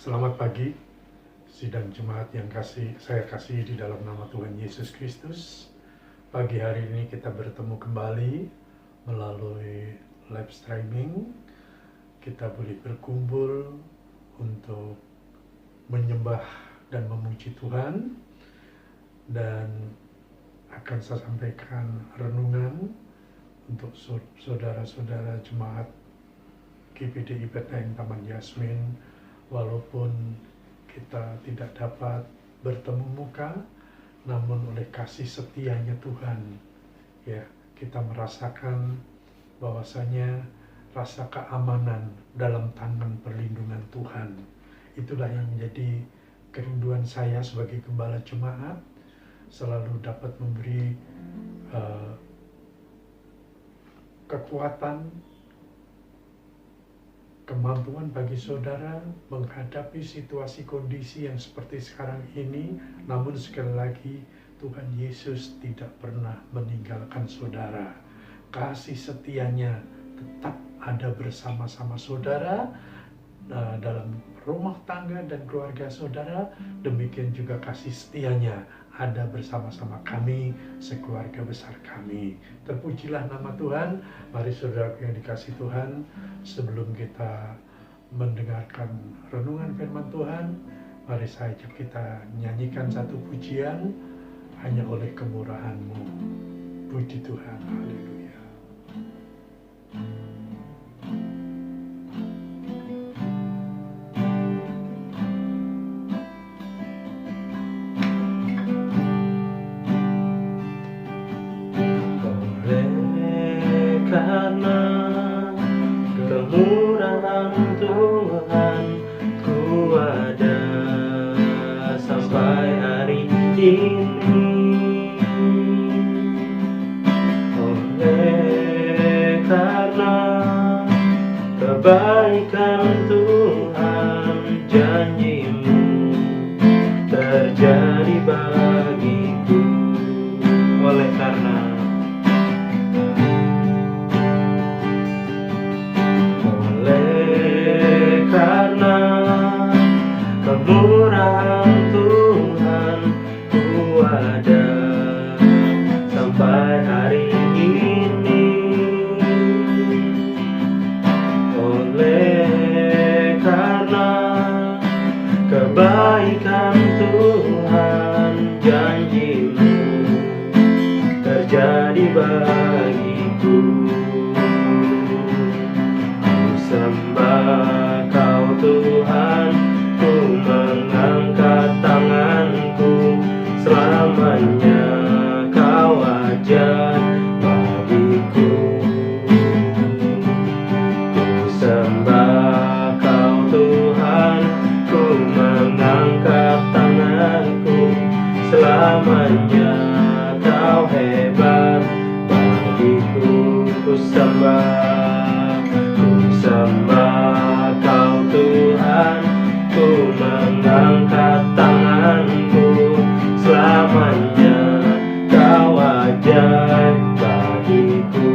Selamat pagi, sidang jemaat yang saya kasih di dalam nama Tuhan Yesus Kristus. Pagi hari ini kita bertemu kembali melalui live streaming. Kita boleh berkumpul untuk menyembah dan memuji Tuhan. Dan akan saya sampaikan renungan untuk saudara-saudara jemaat GPDI Bethlehem Taman Yasmin. Walaupun kita tidak dapat bertemu muka, namun oleh kasih setianya Tuhan, ya, kita merasakan bahwasanya rasa keamanan dalam tangan perlindungan Tuhan. Itulah yang menjadi kerinduan saya sebagai gembala jemaat, selalu dapat memberi kekuatan, kemampuan bagi saudara menghadapi situasi kondisi yang seperti sekarang ini. Namun sekali lagi, Tuhan Yesus tidak pernah meninggalkan saudara. Kasih setianya tetap ada bersama-sama saudara dalam rumah tangga dan keluarga saudara. Demikian juga kasih setianya ada bersama-sama kami, sekeluarga besar kami. Terpujilah nama Tuhan. Mari saudara yang dikasih Tuhan, sebelum kita mendengarkan renungan firman Tuhan, mari saya ajak kita nyanyikan satu pujian, hanya oleh kemurahan-Mu. Puji Tuhan, haleluya. Karena kemurahan Tuhan, ku ada sampai hari ini. Oleh karena kebaikan Tuhan, janji-Mu terjadi bagiku. Oleh karena kemurahan Tuhan, ku ada sampai hari ini. Oleh karena kebaikan Tuhan, janji-Mu terjadi bagiku. Ku sembah Kau Tuhan, ku mengangkat tanganku, selamanya Kau ajar bagiku. Ku sembah Kau Tuhan, ku mengangkat tanganku, selamanya Kau hebat bagiku. Ku sembah Kau Tuhan, ku mengangkat tanganku, selamanya Kau ajaib bagiku.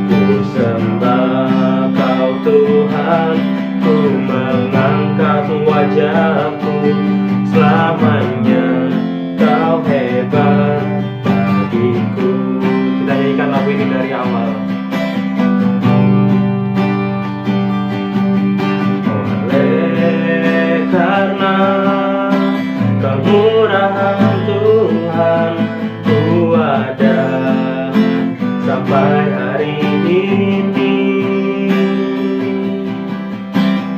Ku sembah Kau Tuhan, ku mengangkat wajahku, selamanya Kau hebat bagiku. Kita nyanyikan lagu ini dari awal. Karena kemurahan Tuhan, ku ada sampai hari ini.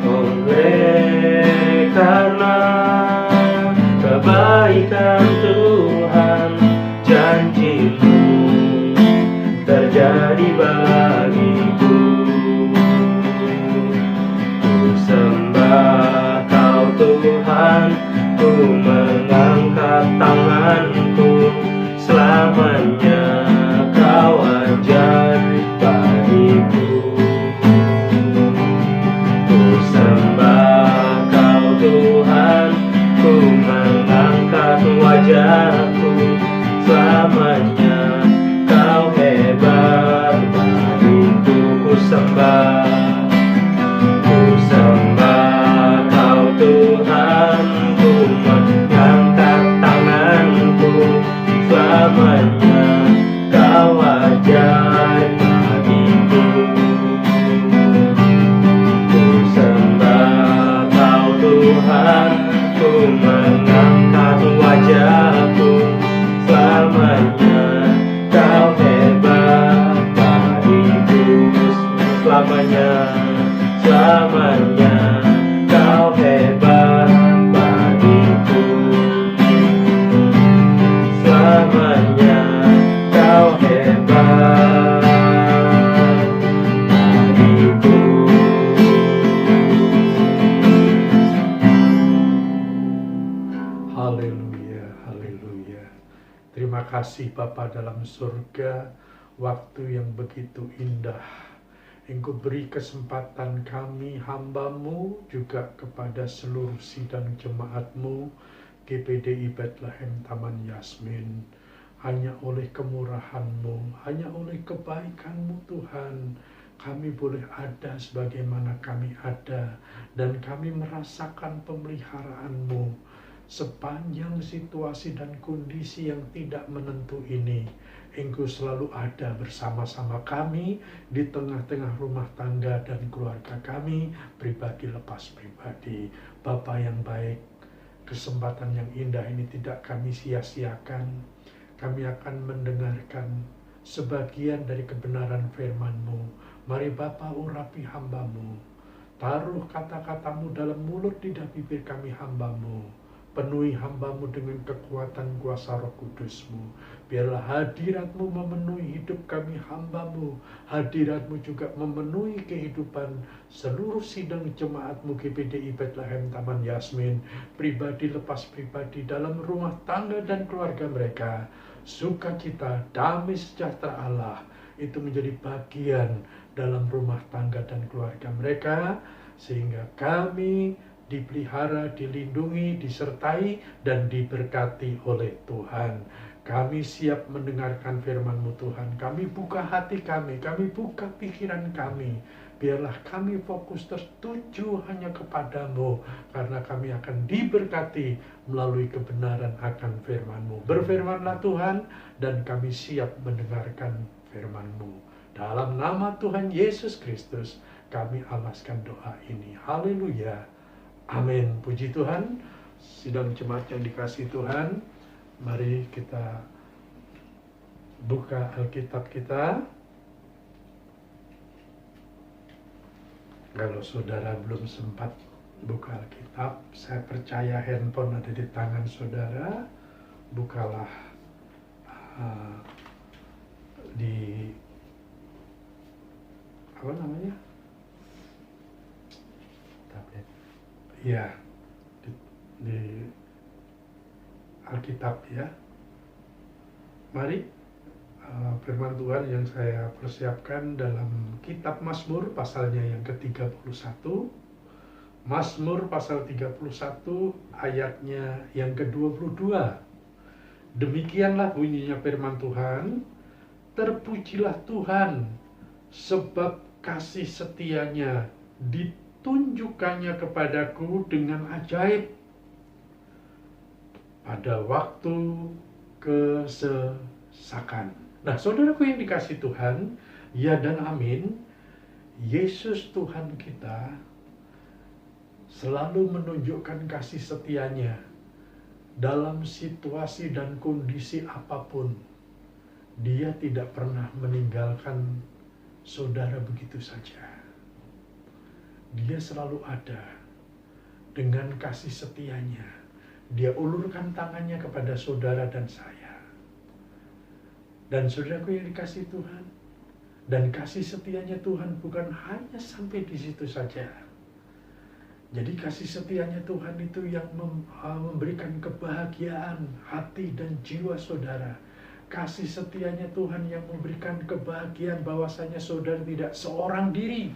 Oleh karena kebaikan Tuhan, janji-Mu terjadi bagiku. Ku sembah Kau Tuhan, ku mengangkat tanganku, selamanya Kau ajaib bagiku. Ku sembah Kau Tuhan, ku mengangkat wajahku, selamanya Kau hebat bagiku. Ku sembah Terima kasih Bapa dalam surga, waktu yang begitu indah. Engkau beri kesempatan kami hamba-Mu juga kepada seluruh sidang jemaat-Mu GPDI Bethlehem Taman Yasmin. Hanya oleh kemurahan-Mu, hanya oleh kebaikan-Mu Tuhan, kami boleh ada sebagaimana kami ada, dan kami merasakan pemeliharaan-Mu sepanjang situasi dan kondisi yang tidak menentu ini. Engkau selalu ada bersama-sama kami di tengah-tengah rumah tangga dan keluarga kami, pribadi lepas pribadi. Bapa yang baik, kesempatan yang indah ini tidak kami sia-siakan. Kami akan mendengarkan sebagian dari kebenaran firman-Mu. Mari Bapa urapi hamba-Mu. Taruh kata-kata-Mu dalam mulut lidah bibir kami hamba-Mu. Penuhi hamba-Mu dengan kekuatan kuasa Roh Kudus-Mu. Biarlah hadirat-Mu memenuhi hidup kami hamba-Mu. Hadirat-Mu juga memenuhi kehidupan seluruh sidang jemaat-Mu GPDI Bethlehem Taman Yasmin, pribadi lepas pribadi, dalam rumah tangga dan keluarga mereka. Sukacita, damai sejahtera Allah itu menjadi bagian dalam rumah tangga dan keluarga mereka, sehingga kami dipelihara, dilindungi, disertai, dan diberkati oleh Tuhan. Kami siap mendengarkan firman-Mu Tuhan. Kami buka hati kami buka pikiran kami. Biarlah kami fokus tertuju hanya kepadamu, karena kami akan diberkati melalui kebenaran akan firman-Mu. Berfirmanlah Tuhan, dan kami siap mendengarkan firman-Mu. Dalam nama Tuhan Yesus Kristus, kami alaskan doa ini. Haleluya. Amin. Puji Tuhan. Sidang jemaat yang dikasihi Tuhan, mari kita buka Alkitab kita. Kalau saudara belum sempat buka Alkitab, saya percaya handphone ada di tangan saudara. Bukalah di apa namanya? Tablet. Ya, di Alkitab ya. Mari firman Tuhan yang saya persiapkan dalam kitab Mazmur pasalnya yang ke-31. Mazmur pasal 31 ayatnya yang ke-22. Demikianlah bunyinya firman Tuhan. Terpujilah Tuhan, sebab kasih setianya ditunjukkannya kepadaku dengan ajaib pada waktu kesesakan. Nah, saudaraku yang dikasihi Tuhan, ya dan amin, Yesus Tuhan kita selalu menunjukkan kasih setianya dalam situasi dan kondisi apapun. Dia tidak pernah meninggalkan saudara begitu saja. Dia selalu ada dengan kasih setianya. Dia ulurkan tangannya kepada saudara dan saya. Dan saudaraku yang dikasihi Tuhan, dan kasih setianya Tuhan bukan hanya sampai di situ saja. Jadi kasih setianya Tuhan itu yang memberikan kebahagiaan hati dan jiwa saudara. Kasih setianya Tuhan yang memberikan kebahagiaan bahwasanya saudara tidak seorang diri.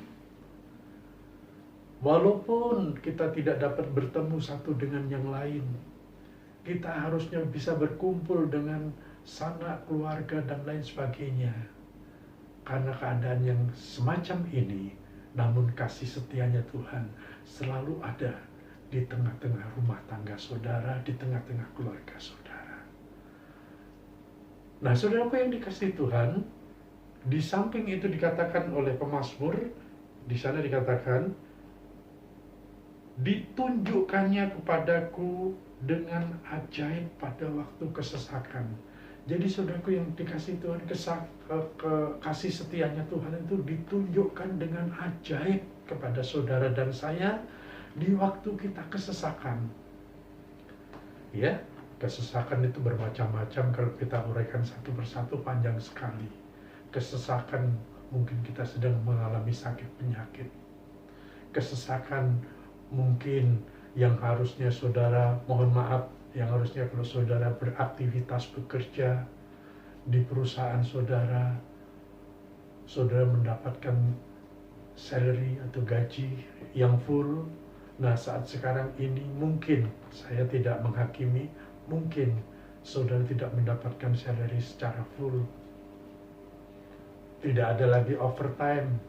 Walaupun kita tidak dapat bertemu satu dengan yang lain, kita harusnya bisa berkumpul dengan sanak keluarga dan lain sebagainya. Karena keadaan yang semacam ini, namun kasih setianya Tuhan selalu ada di tengah-tengah rumah tangga saudara, di tengah-tengah keluarga saudara. Nah, saudaraku yang dikasihi Tuhan, di samping itu dikatakan oleh pemazmur, di sana dikatakan, ditunjukkannya kepadaku dengan ajaib pada waktu kesesakan. Jadi saudaraku yang dikasihi Tuhan, kasih setianya Tuhan itu ditunjukkan dengan ajaib kepada saudara dan saya di waktu kita kesesakan. Ya, kesesakan itu bermacam-macam, kalau kita uraikan satu persatu panjang sekali. Kesesakan mungkin kita sedang mengalami sakit penyakit. Kesesakan mungkin yang harusnya saudara, mohon maaf, Yang harusnya kalau saudara beraktivitas bekerja di perusahaan saudara, saudara mendapatkan salary atau gaji yang full. Nah, saat sekarang ini mungkin, saya tidak menghakimi, mungkin saudara tidak mendapatkan salary secara full. Tidak ada lagi overtime.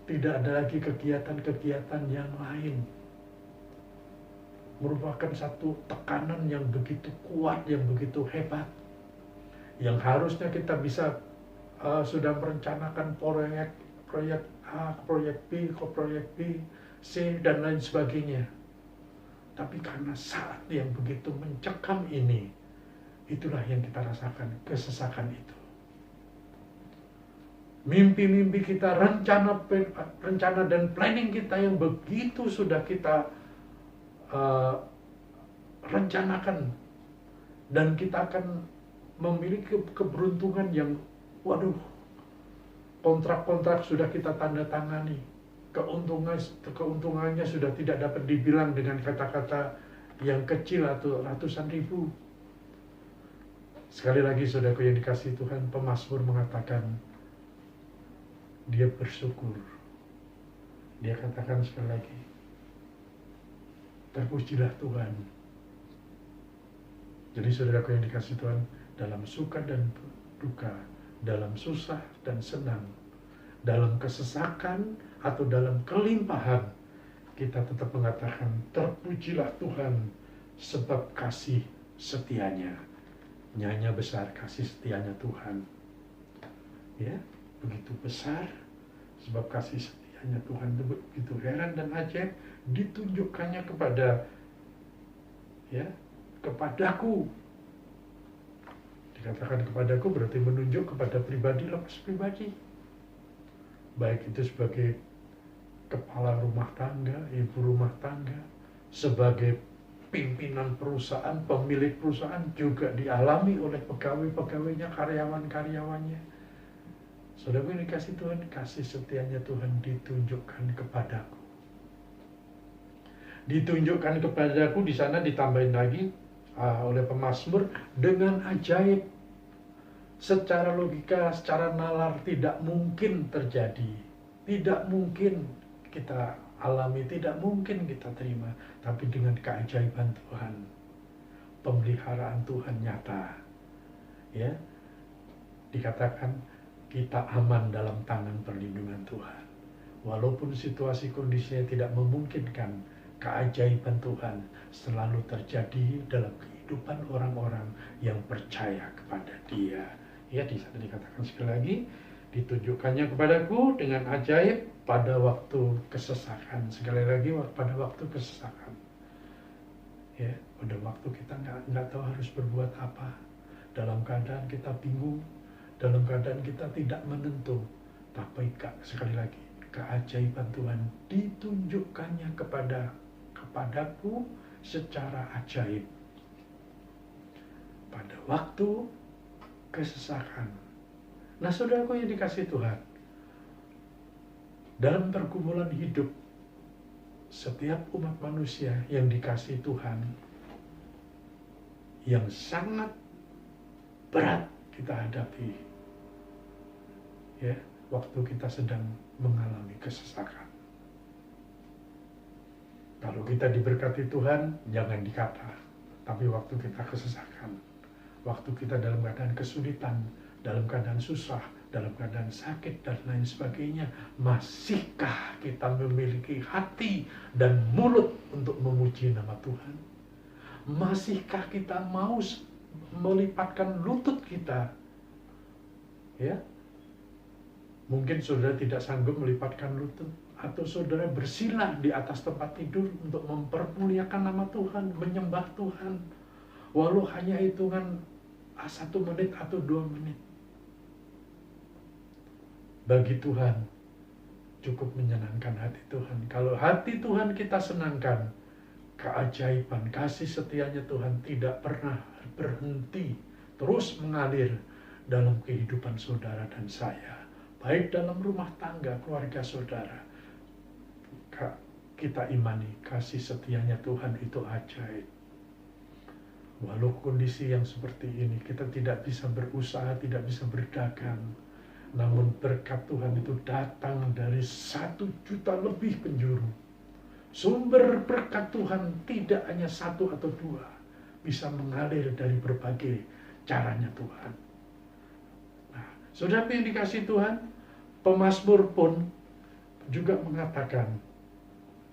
Tidak ada lagi kegiatan-kegiatan yang lain. Merupakan satu tekanan yang begitu kuat, yang begitu hebat. Yang harusnya kita bisa sudah merencanakan proyek A, proyek B, proyek B, C, dan lain sebagainya. Tapi karena saat yang begitu mencekam ini, itulah yang kita rasakan, kesesakan itu. Mimpi-mimpi kita, rencana dan planning kita yang begitu sudah kita rencanakan, dan kita akan memiliki keberuntungan yang, waduh, kontrak-kontrak sudah kita tanda tangani, keuntungannya sudah tidak dapat dibilang dengan kata-kata yang kecil atau ratusan ribu. Sekali lagi saudaraku yang dikasihi Tuhan, pemazmur mengatakan dia bersyukur. Dia katakan sekali lagi, terpujilah Tuhan. Jadi saudaraku yang dikasihi Tuhan, dalam suka dan duka, dalam susah dan senang, dalam kesesakan atau dalam kelimpahan, kita tetap mengatakan terpujilah Tuhan sebab kasih setianya. Nyanya besar kasih setianya Tuhan. Ya, begitu besar sebab kasih setianya Tuhan, begitu heran dan ajaib ditunjukkannya kepadaku. Dikatakan kepadaku berarti menunjuk kepada pribadi lepas pribadi. Baik itu sebagai kepala rumah tangga, ibu rumah tangga, sebagai pimpinan perusahaan, pemilik perusahaan, juga dialami oleh pegawai-pegawainya, karyawan-karyawannya. Saudara yang dikasihi Tuhan, kasih setianya Tuhan ditunjukkan kepadaku. Ditunjukkan kepadaku, di sana ditambahin lagi oleh pemazmur dengan ajaib. Secara logika, secara nalar tidak mungkin terjadi, tidak mungkin kita alami, tidak mungkin kita terima. Tapi dengan keajaiban Tuhan, pemeliharaan Tuhan nyata, ya, dikatakan kita aman dalam tangan perlindungan Tuhan. Walaupun situasi kondisinya tidak memungkinkan, keajaiban Tuhan selalu terjadi dalam kehidupan orang-orang yang percaya kepada Dia. Ya, di sana dikatakan sekali lagi, ditunjukkannya kepadaku dengan ajaib pada waktu kesesakan. Sekali lagi, pada waktu kesesakan. Ya, pada waktu kita nggak tahu harus berbuat apa, dalam keadaan kita bingung, dalam keadaan kita tidak menentu. Tapi sekali lagi, keajaiban Tuhan ditunjukkannya kepadaku secara ajaib pada waktu kesesakan. Nah, saudaraku yang dikasihi Tuhan, dalam pergumulan hidup, setiap umat manusia yang dikasihi Tuhan, yang sangat berat kita hadapi, ya, waktu kita sedang mengalami kesesakan. Kalau kita diberkati Tuhan, jangan dikata. Tapi waktu kita kesesakan, waktu kita dalam keadaan kesulitan, dalam keadaan susah, dalam keadaan sakit dan lain sebagainya, masihkah kita memiliki hati dan mulut untuk memuji nama Tuhan? Masihkah kita mau melipatkan lutut kita? Ya, mungkin saudara tidak sanggup melipatkan lutut, atau saudara bersila di atas tempat tidur untuk mempermuliakan nama Tuhan, menyembah Tuhan, walau hanya hitungan 1 menit atau 2 menit. Bagi Tuhan cukup menyenangkan hati Tuhan. Kalau hati Tuhan kita senangkan, keajaiban kasih setianya Tuhan tidak pernah berhenti, terus mengalir dalam kehidupan saudara dan saya, baik dalam rumah tangga, keluarga saudara. Kita imani kasih setianya Tuhan itu ajaib. Walau kondisi yang seperti ini, kita tidak bisa berusaha, tidak bisa berdagang. Namun berkat Tuhan itu datang dari 1 juta lebih penjuru. Sumber berkat Tuhan tidak hanya 1 atau 2, bisa mengalir dari berbagai caranya Tuhan. Nah, saudara yang dikasih Tuhan, pemazmur pun juga mengatakan,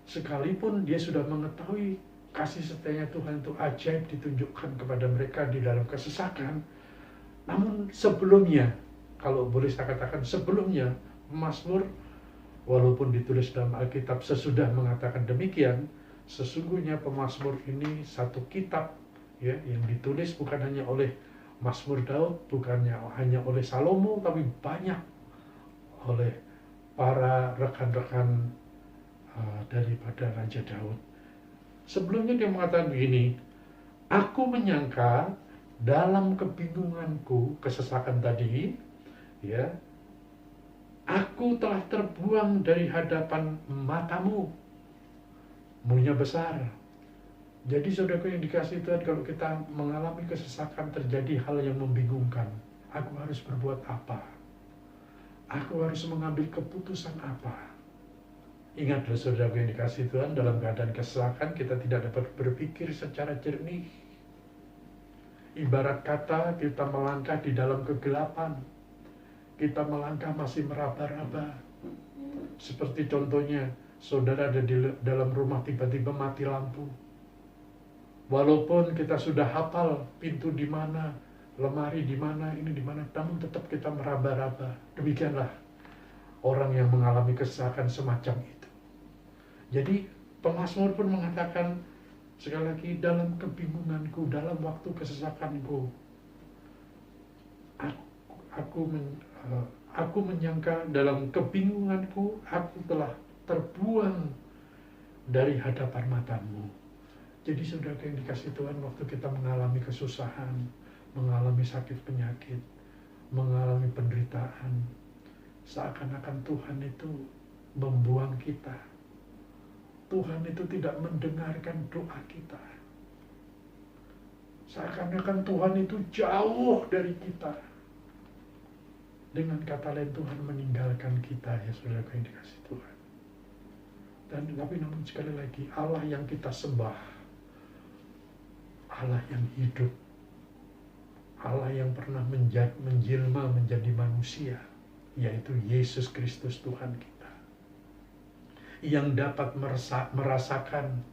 sekalipun dia sudah mengetahui kasih setianya Tuhan itu ajaib ditunjukkan kepada mereka di dalam kesesakan, namun sebelumnya, kalau boleh saya katakan sebelumnya, Mazmur walaupun ditulis dalam Alkitab sesudah mengatakan demikian, sesungguhnya pemazmur ini satu kitab ya, yang ditulis bukan hanya oleh Mazmur Daud, bukannya hanya oleh Salomo, tapi banyak oleh para rekan-rekan daripada Raja Daud. Sebelumnya dia mengatakan begini, aku menyangka dalam kebingunganku, kesesakan tadi, ya, aku telah terbuang dari hadapan matamu. Mu-nya besar. Jadi saudaraku yang dikasih Tuhan, kalau kita mengalami kesesakan, terjadi hal yang membingungkan, aku harus berbuat apa? Aku harus mengambil keputusan apa? Ingatlah saudaraku yang dikasih Tuhan, dalam keadaan kesesakan kita tidak dapat berpikir secara jernih. Ibarat kata kita melangkah di dalam kegelapan, kita melangkah masih meraba-raba. Seperti contohnya, saudara ada di dalam rumah tiba-tiba mati lampu. Walaupun kita sudah hafal pintu di mana, lemari di mana, ini di mana, namun tetap kita meraba-raba. Demikianlah orang yang mengalami kesesakan semacam itu. Jadi pemazmur pun mengatakan sekali lagi, dalam kebingunganku, dalam waktu kesesakanku, aku menyangka dalam kebingunganku, aku telah terbuang dari hadapan matamu. Jadi saudara yang dikasih Tuhan, waktu kita mengalami kesusahan, mengalami sakit penyakit, mengalami penderitaan, seakan-akan Tuhan itu membuang kita. Tuhan itu tidak mendengarkan doa kita. Seakan-akan Tuhan itu jauh dari kita. Dengan kata lain, Tuhan meninggalkan kita, ya saudara yang dikasih Tuhan. Tapi namun sekali lagi, Allah yang kita sembah, Allah yang hidup, Allah yang pernah menjelma menjadi manusia, yaitu Yesus Kristus Tuhan kita, yang dapat merasakan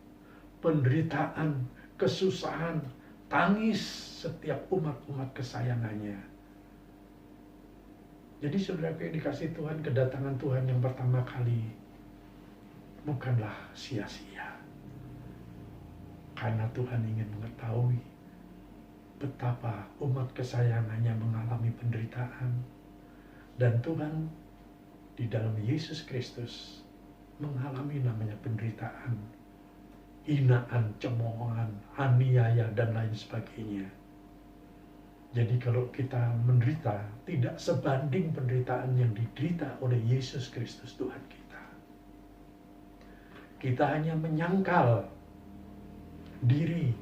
penderitaan, kesusahan, tangis setiap umat-umat kesayangannya. Jadi saudara yang dikasih Tuhan, kedatangan Tuhan yang pertama kali bukanlah sia-sia. Karena Tuhan ingin mengetahui betapa umat kesayangannya mengalami penderitaan. Dan Tuhan di dalam Yesus Kristus mengalami namanya penderitaan, hinaan, cemoohan, aniaya, dan lain sebagainya. Jadi kalau kita menderita, tidak sebanding penderitaan yang diderita oleh Yesus Kristus Tuhan kita. Kita hanya menyangkal diri,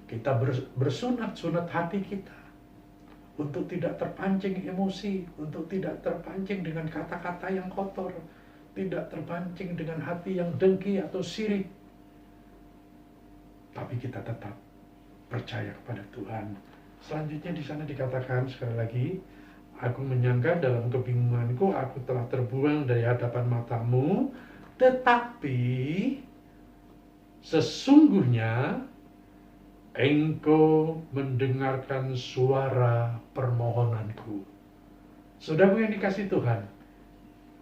kita bersunat-sunat hati kita untuk tidak terpancing emosi, untuk tidak terpancing dengan kata-kata yang kotor, tidak terpancing dengan hati yang dengki atau sirik. Tapi kita tetap percaya kepada Tuhan. Selanjutnya di sana dikatakan sekali lagi, aku menyangka dalam kebingunganku aku telah terbuang dari hadapan matamu, tetapi sesungguhnya Engkau mendengarkan suara permohonanku. Saudaraku yang dikasih Tuhan,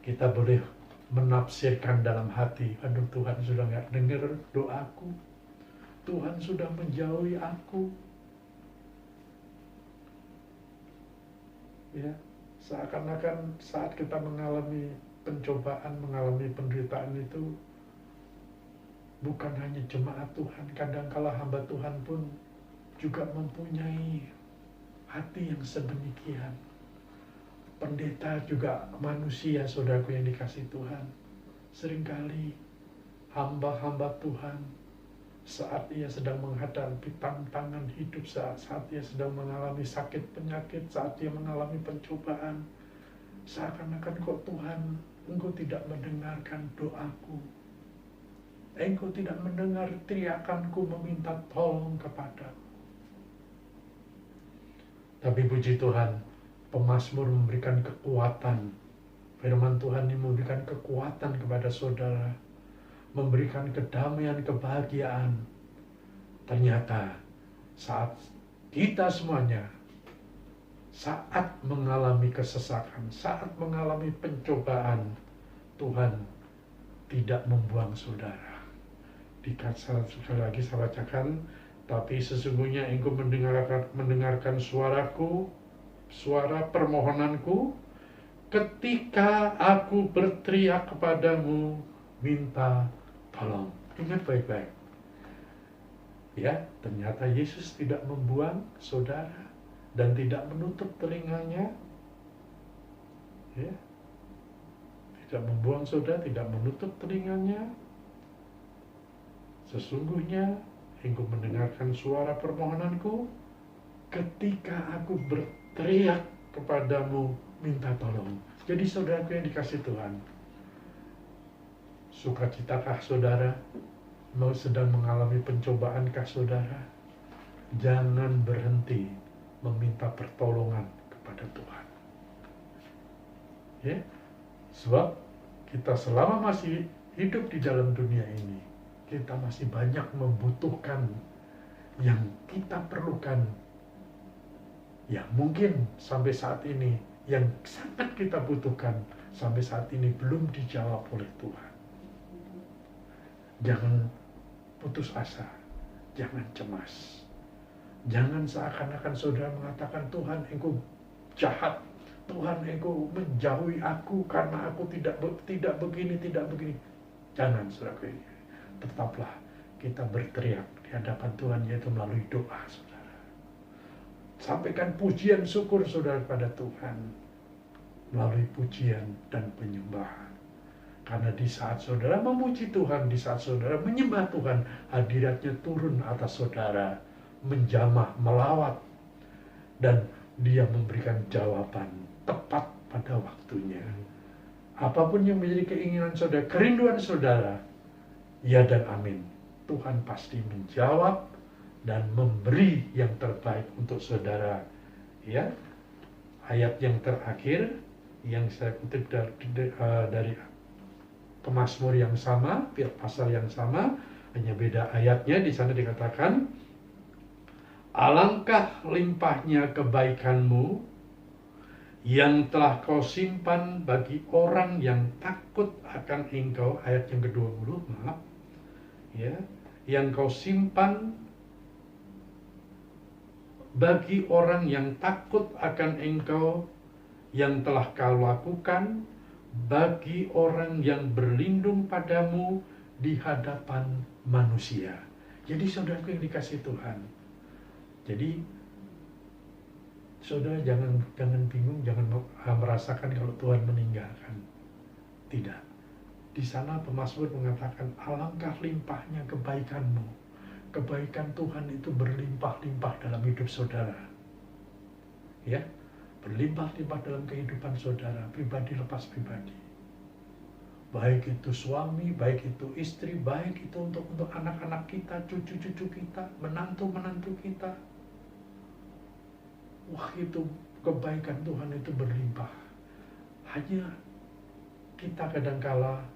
kita boleh menafsirkan dalam hati, aduh Tuhan sudah nggak dengar doaku, Tuhan sudah menjauhi aku. Ya, seakan-akan saat kita mengalami pencobaan, mengalami penderitaan itu, bukan hanya jemaat Tuhan, kadangkala hamba Tuhan pun juga mempunyai hati yang sedemikian. Pendeta juga manusia, saudaraku yang dikasih Tuhan. Seringkali hamba-hamba Tuhan saat ia sedang menghadapi tantangan hidup, saat ia sedang mengalami sakit penyakit, saat ia mengalami pencobaan, seakan-akan kok Tuhan, Engkau tidak mendengarkan doaku, Engkau tidak mendengar teriakanku meminta tolong kepadamu. Tapi puji Tuhan, pemazmur memberikan kekuatan. Firman Tuhan ini memberikan kekuatan kepada saudara, memberikan kedamaian, kebahagiaan. Ternyata saat kita semuanya, saat mengalami kesesakan, saat mengalami pencobaan, Tuhan tidak membuang saudara. Sekali lagi saya bacakan, tapi sesungguhnya engkau mendengarkan suaraku, suara permohonanku, ketika aku berteriak kepadamu, minta tolong. Ingat baik-baik. Ya, ternyata Yesus tidak membuang saudara dan tidak menutup telinganya. Ya, tidak membuang saudara, tidak menutup telinganya. Sesungguhnya engkau mendengarkan suara permohonanku ketika aku berteriak kepadamu minta tolong. Jadi saudaraku yang dikasih Tuhan, sukacitakah saudara sedang mengalami pencobaankah saudara? Jangan berhenti meminta pertolongan kepada Tuhan. Ya, sebab kita selama masih hidup di dalam dunia ini, kita masih banyak membutuhkan yang kita perlukan, yang mungkin sampai saat ini, yang sangat kita butuhkan, sampai saat ini belum dijawab oleh Tuhan. Jangan putus asa, jangan cemas. Jangan seakan-akan saudara mengatakan, Tuhan engkau jahat, Tuhan engkau menjauhi aku karena aku tidak begini, tidak begini. Jangan saudara ini. Tetaplah kita berteriak di hadapan Tuhan, yaitu melalui doa saudara. Sampaikan pujian syukur saudara pada Tuhan melalui pujian dan penyembahan. Karena di saat saudara memuji Tuhan, di saat saudara menyembah Tuhan, hadiratnya turun atas saudara, menjamah, melawat, dan Dia memberikan jawaban tepat pada waktunya. Apapun yang menjadi keinginan saudara, kerinduan saudara, ya dan amin. Tuhan pasti menjawab dan memberi yang terbaik untuk saudara. Ya, ayat yang terakhir yang saya kutip dari pemazmur yang sama, pasal yang sama, hanya beda ayatnya. Di sana dikatakan, alangkah limpahnya kebaikanmu yang telah kau simpan bagi orang yang takut akan engkau. Ayat yang ke-20, maaf. Ya, yang kau simpan bagi orang yang takut akan engkau, yang telah kau lakukan bagi orang yang berlindung padamu di hadapan manusia. Jadi saudaraku yang dikasih Tuhan, jadi saudara jangan bingung, jangan merasakan kalau Tuhan meninggalkan. Tidak. Di sana pemazmur mengatakan, alangkah limpahnya kebaikanmu. Kebaikan Tuhan itu berlimpah-limpah dalam hidup saudara. Ya, berlimpah-limpah dalam kehidupan saudara, pribadi lepas pribadi. Baik itu suami, baik itu istri, baik itu untuk anak-anak kita, cucu-cucu kita, menantu-menantu kita. Wah, itu kebaikan Tuhan itu berlimpah. Hanya kita kadangkala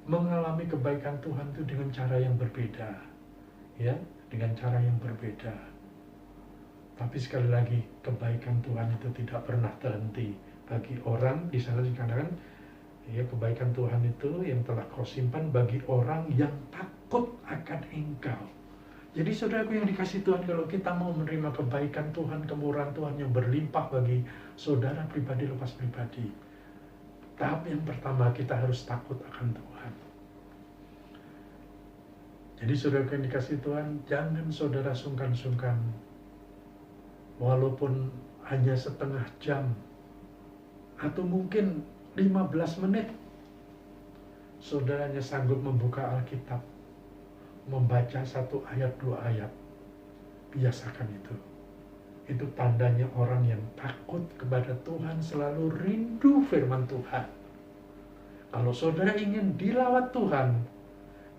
mengalami kebaikan Tuhan itu dengan cara yang berbeda, ya, dengan cara yang berbeda. Tapi sekali lagi, kebaikan Tuhan itu tidak pernah terhenti bagi orang. Di sana dikatakan, ya, kebaikan Tuhan itu yang telah kau simpan bagi orang yang takut akan engkau. Jadi saudaraku yang dikasih Tuhan, kalau kita mau menerima kebaikan Tuhan, kemurahan Tuhan yang berlimpah bagi saudara pribadi lepas pribadi, tahap yang pertama kita harus takut akan Tuhan. Jadi saudaraku yang dikasih Tuhan, jangan saudara sungkan-sungkan. Walaupun hanya setengah jam, atau mungkin 15 menit, saudaranya sanggup membuka Alkitab, membaca 1 ayat 2 ayat. Biasakan itu. Itu tandanya orang yang takut kepada Tuhan, selalu rindu firman Tuhan. Kalau saudara ingin dilawat Tuhan,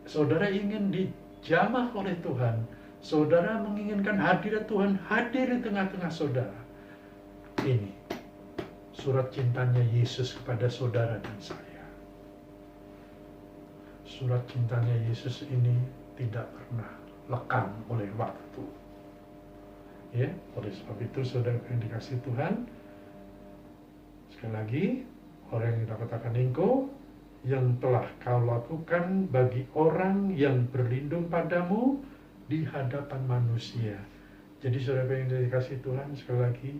saudara ingin dijamah oleh Tuhan, saudara menginginkan hadirat Tuhan hadir di tengah-tengah saudara. Ini surat cintanya Yesus kepada saudara dan saya. Surat cintanya Yesus ini tidak pernah lekang oleh waktu. Ya, oleh sebab itu saudara yang dikasihi Tuhan, sekali lagi, orang yang kita katakan engkau, yang telah kau lakukan bagi orang yang berlindung padamu di hadapan manusia. Jadi saudara yang dikasihi Tuhan, sekali lagi,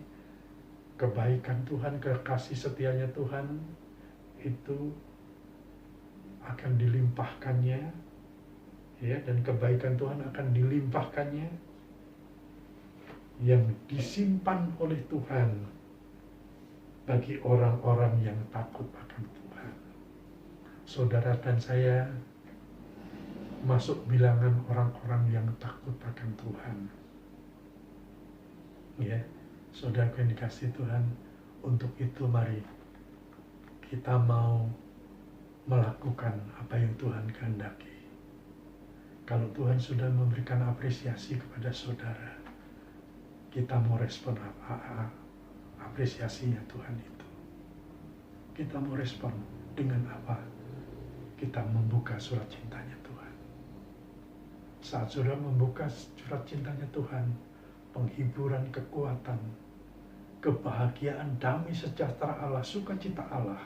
kebaikan Tuhan, kekasih setianya Tuhan itu akan dilimpahkannya, ya, dan kebaikan Tuhan akan dilimpahkannya yang disimpan oleh Tuhan bagi orang-orang yang takut akan Tuhan. Saudara dan saya masuk bilangan orang-orang yang takut akan Tuhan. Ya, saudara yang dikasihi Tuhan, untuk itu mari kita mau melakukan apa yang Tuhan kehendaki. Kalau Tuhan sudah memberikan apresiasi kepada saudara, kita mau respon apa apresiasinya Tuhan itu. Kita mau respon dengan apa? Kita membuka surat cintanya Tuhan. Saat saudara membuka surat cintanya Tuhan, penghiburan, kekuatan, kebahagiaan, damai sejahtera Allah, sukacita Allah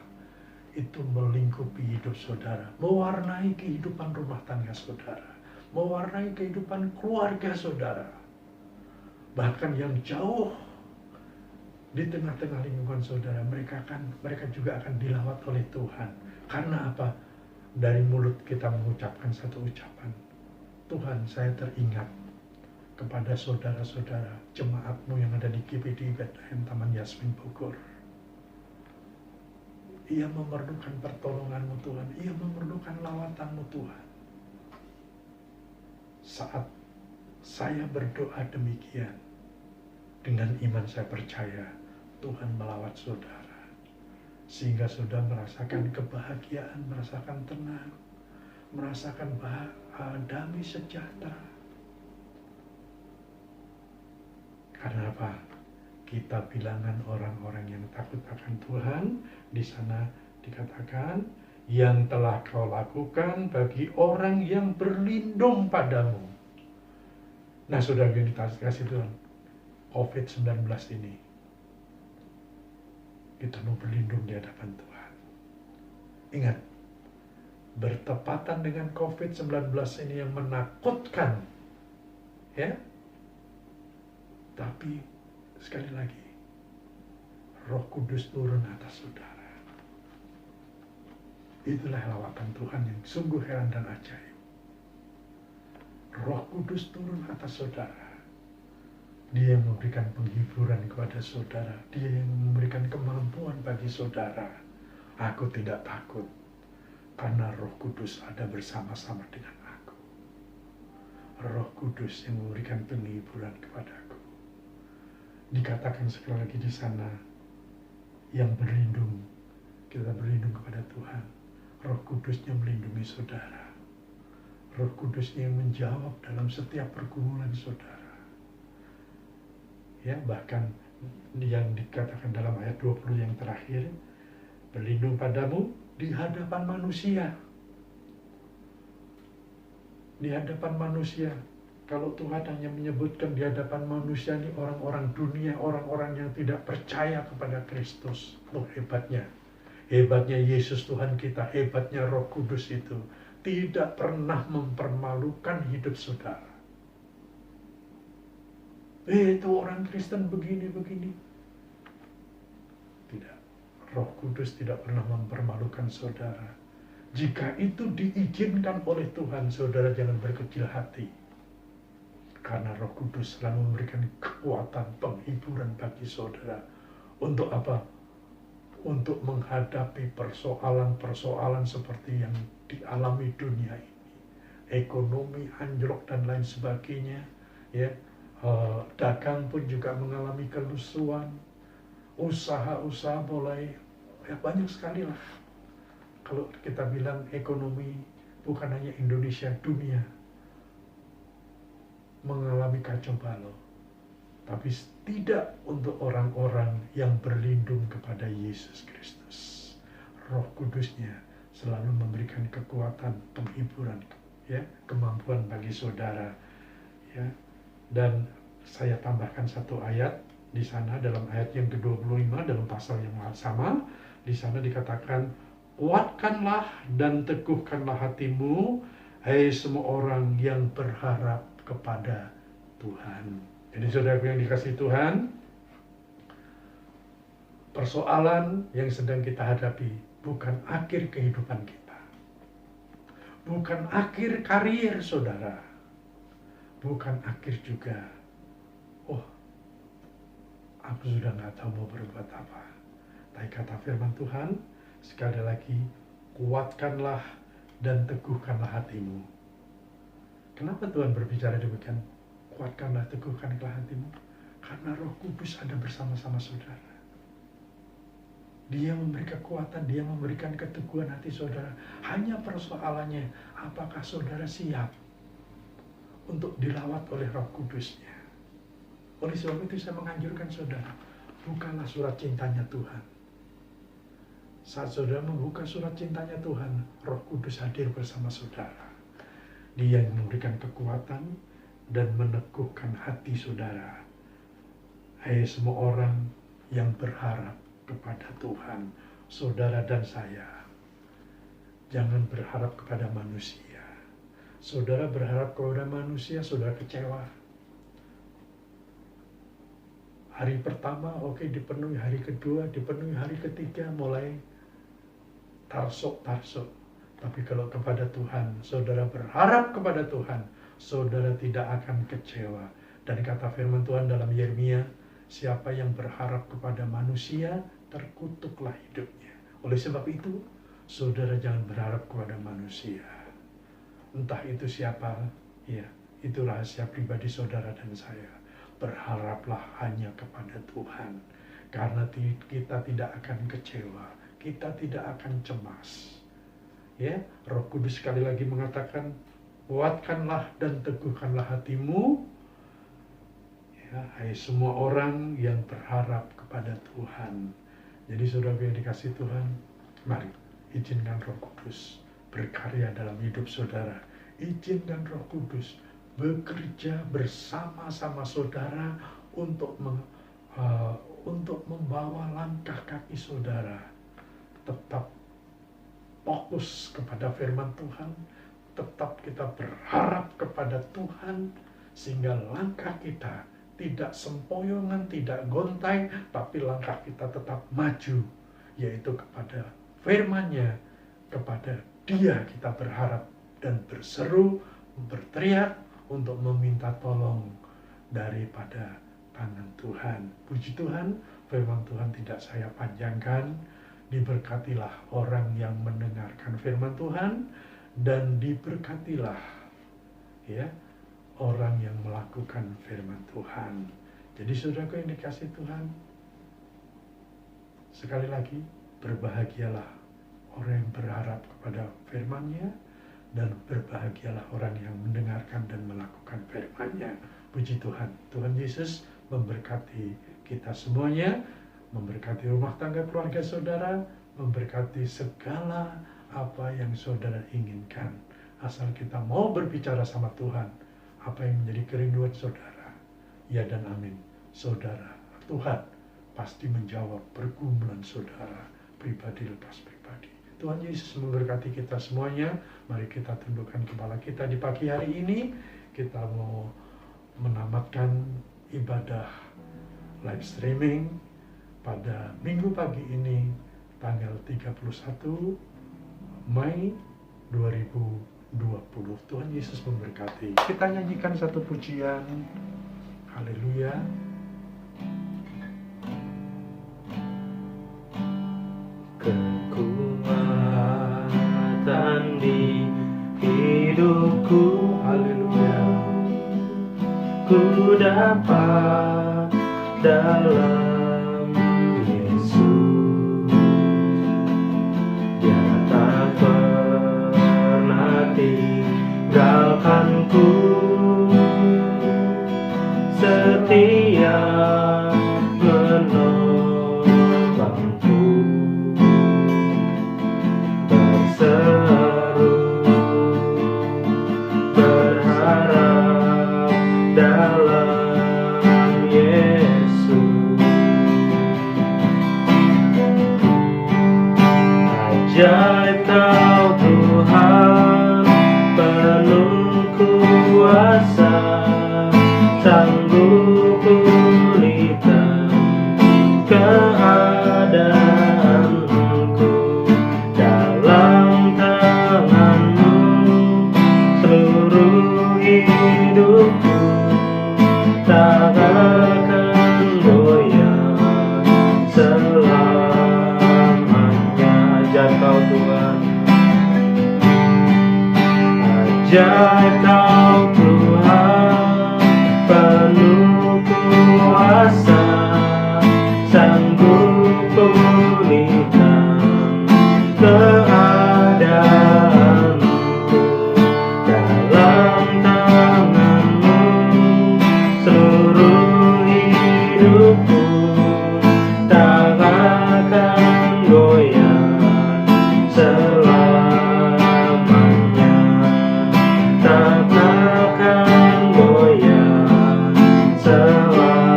itu melingkupi hidup saudara, mewarnai kehidupan rumah tangga saudara, mewarnai kehidupan keluarga saudara. Bahkan yang jauh di tengah-tengah lingkungan saudara, mereka juga akan dilawat oleh Tuhan. Karena apa? Dari mulut kita mengucapkan satu ucapan, Tuhan, saya teringat kepada saudara-saudara jemaatmu yang ada di GPD Bethlehem Taman Yasmin Bogor. Ia memerlukan pertolonganmu Tuhan, ia memerlukan lawatanmu Tuhan. Saat saya berdoa demikian, dengan iman saya percaya Tuhan melawat saudara, sehingga saudara merasakan kebahagiaan, merasakan tenang, merasakan damai sejahtera. Karena apa? Kita bilangan orang-orang yang takut akan Tuhan. Di sana dikatakan, yang telah kau lakukan bagi orang yang berlindung padamu. Nah, saudara yang dikasih Tuhan, COVID-19 ini, kita mau berlindung di hadapan Tuhan. Ingat, bertepatan dengan COVID-19 ini yang menakutkan, ya. Tapi sekali lagi, Roh Kudus turun atas saudara. Itulah lawatan Tuhan yang sungguh heran dan ajaib. Roh Kudus turun atas saudara. Dia yang memberikan penghiburan kepada saudara. Dia yang memberikan kemampuan bagi saudara. Aku tidak takut, karena Roh Kudus ada bersama-sama dengan aku. Roh Kudus yang memberikan penghiburan kepadaku. Dikatakan sekali lagi di sana, yang berlindung, kita berlindung kepada Tuhan. Roh Kudusnya melindungi saudara. Roh Kudusnya yang menjawab dalam setiap pergumulan saudara. Ya, bahkan yang dikatakan dalam ayat 20 yang terakhir, berlindung padamu di hadapan manusia. Di hadapan manusia. Kalau Tuhan hanya menyebutkan di hadapan manusia ini orang-orang dunia, orang-orang yang tidak percaya kepada Kristus. Loh, hebatnya. Hebatnya Yesus Tuhan kita, hebatnya Roh Kudus itu. Tidak pernah mempermalukan hidup saudara. Itu orang Kristen begini-begini. Tidak. Roh Kudus tidak pernah mempermalukan saudara. Jika itu diizinkan oleh Tuhan, saudara jangan berkecil hati. Karena Roh Kudus selalu memberikan kekuatan, penghiburan bagi saudara. Untuk apa? Untuk menghadapi persoalan-persoalan seperti yang dialami dunia ini. ekonomi anjlok dan lain sebagainya, ya. Dagang pun juga mengalami kelusuan, usaha-usaha mulai, ya banyak sekali lah. Kalau kita bilang ekonomi, bukan hanya Indonesia, dunia mengalami kacau balau. Tapi tidak untuk orang-orang yang berlindung kepada Yesus Kristus. Roh Kudusnya selalu memberikan kekuatan, penghiburan, ya, kemampuan bagi saudara, ya. Dan saya tambahkan satu ayat di sana, dalam ayat yang ke-25 dalam pasal yang sama. Di sana dikatakan, kuatkanlah dan teguhkanlah hatimu, hai semua orang yang berharap kepada Tuhan. Jadi saudara yang dikasihi Tuhan, persoalan yang sedang kita hadapi bukan akhir kehidupan kita, bukan akhir karir saudara, bukan akhir juga, oh aku sudah nggak tahu mau berbuat apa. Tapi kata firman Tuhan, sekali lagi, kuatkanlah dan teguhkanlah hatimu. Kenapa Tuhan berbicara demikian? Kuatkanlah, teguhkanlah hatimu. Karena Roh Kudus ada bersama-sama saudara. Dia memberi kekuatan, dia memberikan keteguhan hati saudara. Hanya persoalannya, apakah saudara siap untuk dilawat oleh Roh Kudusnya? Oleh sebab itu saya menganjurkan saudara, bukalah surat cintanya Tuhan. Saat saudara membuka surat cintanya Tuhan, Roh Kudus hadir bersama saudara. Dia yang memberikan kekuatan dan meneguhkan hati saudara. Hai semua orang yang berharap kepada Tuhan, saudara dan saya, jangan berharap kepada manusia. Saudara berharap kepada manusia, saudara kecewa. Hari pertama oke, dipenuhi, hari kedua dipenuhi, hari ketiga mulai tarsuk. Tapi kalau kepada Tuhan, saudara berharap kepada Tuhan, saudara tidak akan kecewa. Dan kata firman Tuhan dalam Yeremia, siapa yang berharap kepada manusia, terkutuklah hidupnya. Oleh sebab itu, saudara jangan berharap kepada manusia. Entah itu siapa, ya, itu rahasia pribadi saudara dan saya. Berharaplah hanya kepada Tuhan, karena kita tidak akan kecewa, kita tidak akan cemas. Ya, Roh Kudus sekali lagi mengatakan, kuatkanlah dan teguhkanlah hatimu, ya, hai semua orang yang berharap kepada Tuhan. Jadi saudara yang dikasihi Tuhan, mari izinkan Roh Kudus berkarya dalam hidup saudara. Izinkan Roh Kudus bekerja bersama-sama saudara untuk membawa langkah kaki saudara tetap fokus kepada firman Tuhan, tetap kita berharap kepada Tuhan, sehingga langkah kita tidak sempoyongan, tidak gontai, tapi langkah kita tetap maju, yaitu kepada firman-Nya, kepada Dia kita berharap dan berseru, berteriak untuk meminta tolong daripada tangan Tuhan. Puji Tuhan, firman Tuhan tidak saya panjangkan. Diberkatilah orang yang mendengarkan firman Tuhan, dan diberkatilah, ya, orang yang melakukan firman Tuhan. Jadi saudaraku yang dikasihi Tuhan, sekali lagi, berbahagialah orang yang berharap kepada firman-Nya, dan berbahagialah orang yang mendengarkan dan melakukan firman-Nya. Puji Tuhan. Tuhan Yesus memberkati kita semuanya, memberkati rumah tangga keluarga saudara, memberkati segala apa yang saudara inginkan. Asal kita mau berbicara sama Tuhan, apa yang menjadi kerinduan saudara, ya dan amin. Saudara, Tuhan pasti menjawab pergumulan saudara, pribadi lepas pribadi. Tuhan Yesus memberkati kita semuanya. Mari kita tundukkan kepala kita di pagi hari ini. Kita mau menamatkan ibadah live streaming pada minggu pagi ini, tanggal 31 Mei 2020. Tuhan Yesus memberkati. Kita nyanyikan satu pujian. Haleluya. Kekuatan di hidup hidupku. Haleluya. Ku dapat dalam Yesus, Dia tak pernah tinggalkanku, setia menolongku, berseru berharap dalam Yesus. Ajaib Kau Tuhan, penuh kuasa, sanggup pulihkan keadaanku. Dalam tangan-Mu seluruh hidupku, tak akan goyah selamanya. Ajaib Kau Tuhan, ajaib Kau Tuhan, penuh kuasa, sanggup pulihkan keadaanku. Dalam tangan-Mu seluruh hidupku, tak akan goyah selamanya, tak akan goyah selamanya.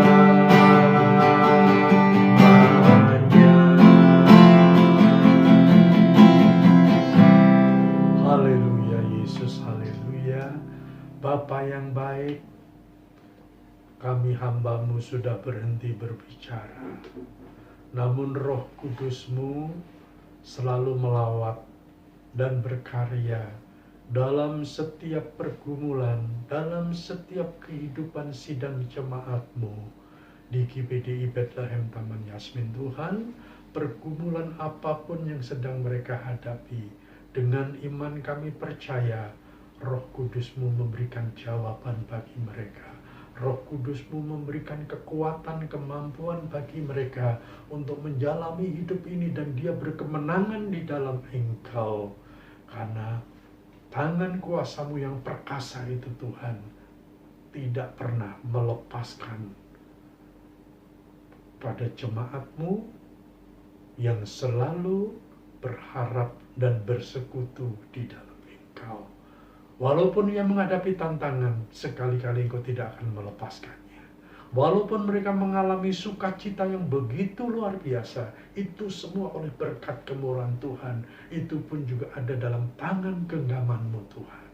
Haleluya Yesus, haleluya. Bapa yang baik, kami hamba-Mu sudah berhenti berbicara, namun Roh Kudus-Mu selalu melawat dan berkarya dalam setiap pergumulan, dalam setiap kehidupan sidang jemaat-Mu di GPDI Bethlehem Taman Yasmin. Tuhan, pergumulan apapun yang sedang mereka hadapi, dengan iman kami percaya Roh Kudus-Mu memberikan jawaban bagi mereka. Roh Kudus-Mu memberikan kekuatan, kemampuan bagi mereka untuk menjalani hidup ini, dan dia berkemenangan di dalam Engkau. Karena tangan kuasa-Mu yang perkasa itu Tuhan tidak pernah melepaskan pada jemaat-Mu yang selalu berharap dan bersekutu di dalam Engkau. Walaupun ia menghadapi tantangan, sekali-kali Engkau tidak akan melepaskannya. Walaupun mereka mengalami sukacita yang begitu luar biasa, itu semua oleh berkat kemurahan Tuhan. Itu pun juga ada dalam tangan genggaman-Mu Tuhan.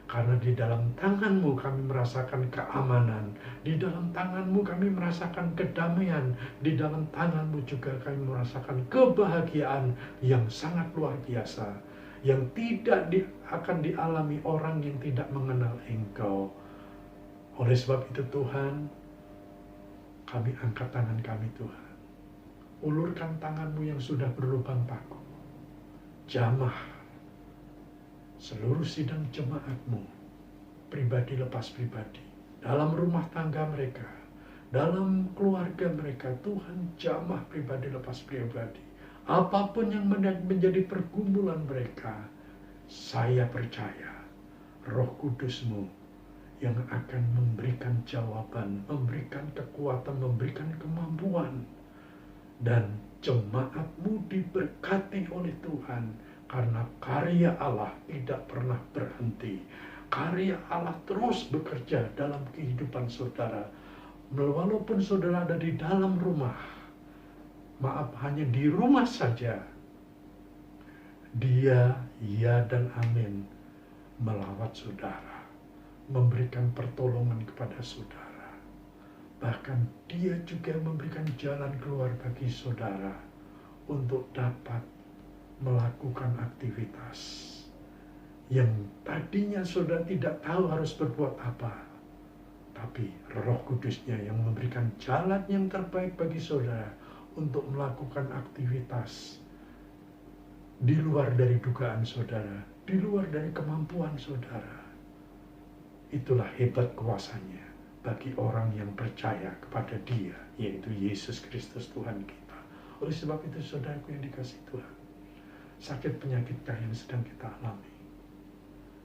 Karena di dalam tangan-Mu kami merasakan keamanan, di dalam tangan-Mu kami merasakan kedamaian, di dalam tangan-Mu juga kami merasakan kebahagiaan yang sangat luar biasa, yang tidak akan dialami orang yang tidak mengenal Engkau. Oleh sebab itu Tuhan, kami angkat tangan kami Tuhan. Ulurkan tangan-Mu yang sudah berlubang paku. Jamah seluruh sidang jemaat-Mu, pribadi lepas pribadi, dalam rumah tangga mereka, dalam keluarga mereka. Tuhan, jamah pribadi lepas pribadi. Apapun yang menjadi pergumulan mereka, saya percaya Roh Kudus-Mu yang akan memberikan jawaban, memberikan kekuatan, memberikan kemampuan. Dan jemaat-Mu diberkati oleh Tuhan, karena karya Allah tidak pernah berhenti. Karya Allah terus bekerja dalam kehidupan saudara. Walaupun saudara ada di dalam rumah, maaf, hanya di rumah saja, Dia, ya dan amin, melawat saudara, memberikan pertolongan kepada saudara. Bahkan Dia juga memberikan jalan keluar bagi saudara untuk dapat melakukan aktivitas yang tadinya saudara tidak tahu harus berbuat apa. Tapi Roh Kudus-Nya yang memberikan jalan yang terbaik bagi saudara untuk melakukan aktivitas di luar dari dugaan saudara, di luar dari kemampuan saudara. Itulah hebat kuasanya bagi orang yang percaya kepada Dia, yaitu Yesus Kristus Tuhan kita. Oleh sebab itu saudaraku yang dikasihi Tuhan, sakit penyakitkah yang sedang kita alami?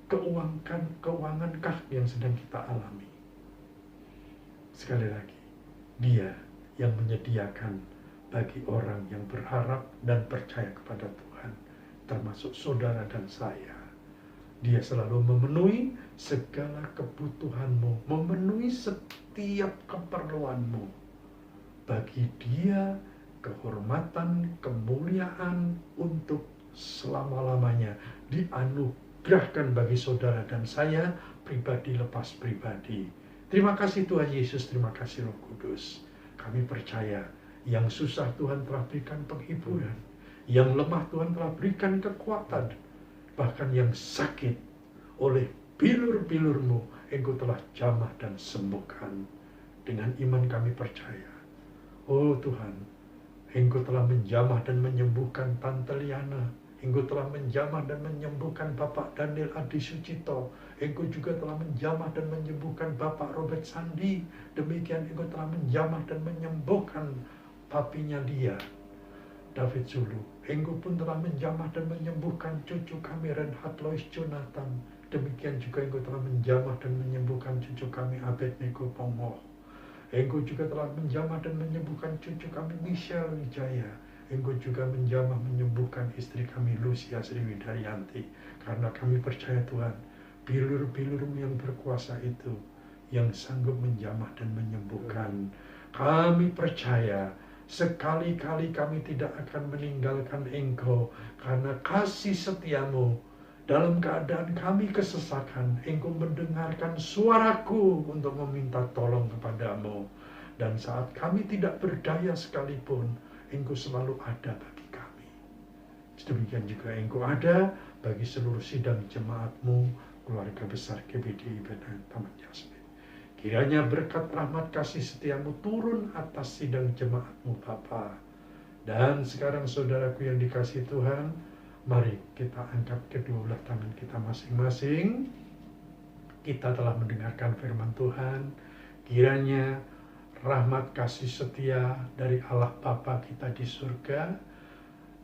Keuangankah yang sedang kita alami? Sekali lagi, Dia yang menyediakan bagi orang yang berharap dan percaya kepada Tuhan, termasuk saudara dan saya. Dia selalu memenuhi segala kebutuhanmu, memenuhi setiap keperluanmu. Bagi Dia kehormatan, kemuliaan untuk selama-lamanya dianugerahkan bagi saudara dan saya pribadi lepas pribadi. Terima kasih Tuhan Yesus, terima kasih Roh Kudus. Kami percaya yang susah Tuhan telah berikan penghiburan, yang lemah Tuhan telah berikan kekuatan, bahkan yang sakit oleh bilur-bilur-Mu Engkau telah jamah dan sembuhkan. Dengan iman kami percaya, oh Tuhan, Engkau telah menjamah dan menyembuhkan Tante Liana. Engkau telah menjamah dan menyembuhkan Bapak Daniel Adi Sucito. Engkau juga telah menjamah dan menyembuhkan Bapak Robert Sandi. Demikian Engkau telah menjamah dan menyembuhkan papinya Lia, David Zulu. Engkau pun telah menjamah dan menyembuhkan cucu kami Renhat Lois Jonathan. Demikian juga Engkau telah menjamah dan menyembuhkan cucu kami Abednego Pongoh. Engkau juga telah menjamah dan menyembuhkan cucu kami Michelle Wijaya. Engkau juga menjamah menyembuhkan istri kami Lucia Sriwidaryanti. Karena kami percaya Tuhan, bilur-bilur-Mu yang berkuasa itu yang sanggup menjamah dan menyembuhkan. Kami percaya sekali-kali kami tidak akan meninggalkan Engkau, karena kasih setia-Mu. Dalam keadaan kami kesesakan, Engkau mendengarkan suaraku untuk meminta tolong kepadamu. Dan saat kami tidak berdaya sekalipun, Engkau selalu ada bagi kami. Demikian juga Engkau ada bagi seluruh sidang jemaat-Mu, keluarga besar GBDI Benang Taman Yasmin. Kiranya berkat rahmat kasih setia-Mu turun atas sidang jemaat-Mu Bapa. Dan sekarang saudaraku yang dikasihi Tuhan, mari kita angkat kedua belah tangan kita masing-masing. Kita telah mendengarkan firman Tuhan. Kiranya rahmat kasih setia dari Allah Bapa kita di surga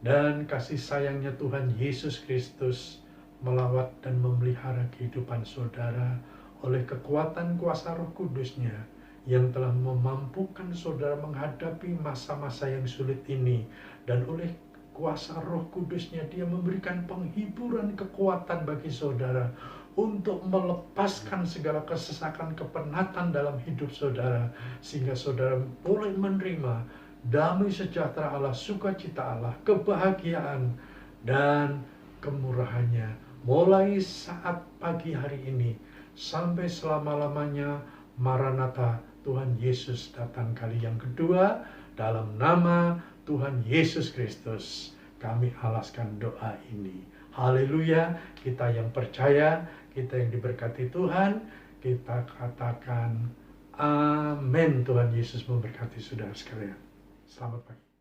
dan kasih sayangnya Tuhan Yesus Kristus melawat dan memelihara kehidupan saudara oleh kekuatan kuasa Roh Kudus-Nya yang telah memampukan saudara menghadapi masa-masa yang sulit ini, dan oleh kuasa Roh Kudus-Nya Dia memberikan penghiburan kekuatan bagi saudara untuk melepaskan segala kesesakan, kepenatan dalam hidup saudara, sehingga saudara boleh menerima damai sejahtera Allah, sukacita Allah, kebahagiaan dan kemurahan-Nya mulai saat pagi hari ini sampai selama-lamanya. Maranatha, Tuhan Yesus datang kali yang kedua. Dalam nama Tuhan Yesus Kristus kami alaskan doa ini. Haleluya. Kita yang percaya, kita yang diberkati Tuhan, kita katakan amin. Tuhan Yesus memberkati saudara sekalian. Selamat pagi.